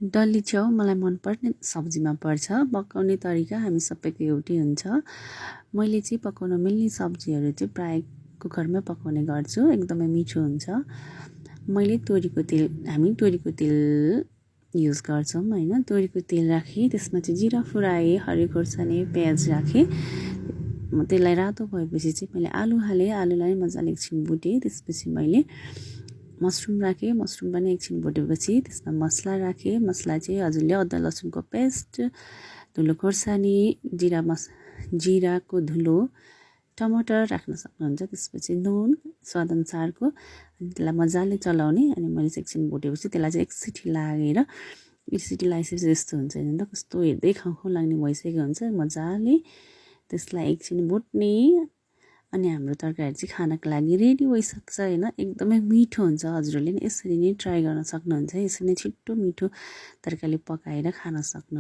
डल्ले च्याउ मलाई मनपर्ने सब्जीमा पर्छ। पकाउने तरिका हामी सबैको एउटै हुन्छ। मैले चाहिँ पकाउन मिल्ने सब्जीहरू चाहिँ प्रायः कुकरमै पकाउने गर्छु, एकदमै मिठो हुन्छ। मैले हामी तोरीको तेल युज गर्छौँ हैन। तोरीको तेल राखेँ, त्यसमा चाहिँ जिरा फुराएँ, हरियो खोर्सानी, प्याज राखेँ। त्यसलाई रातो भएपछि चाहिँ मैले आलु हालेँ, आलुलाई मजाले एकछिन भुटेँ। त्यसपछि मैले मसरुम राखेँ, मसरुम पनि एकछिन भुटेपछि त्यसमा मसला राखेँ। मसला चाहिँ हजुरले अदुवा लसुनको पेस्ट, धुलो खोर्सानी, जिराको धुलो, टमाटर राख्न सक्नुहुन्छ। त्यसपछि नुन स्वादअनुसारको, अनि त्यसलाई मजाले चलाउने। अनि मैले चाहिँ एकछिन भुटेपछि त्यसलाई चाहिँ एक सिटी लागेर, एक सिटी लगाइसकेपछि यस्तो हुन्छ नि त, कस्तो हेर्दै खाउँ लाग्ने भइसकेको हुन्छ। मजाले त्यसलाई एकछिन भुट्ने, अनि हाम्रो तरकारी चाहिँ खानको लागि रेडी भइसक्छ हैन। एकदमै मिठो हुन्छ। हजुरहरूले नि यसरी नै ट्राई गर्न सक्नुहुन्छ। यसरी नै छिट्टो मिठो तरकारी पकाएर खान सक्नु।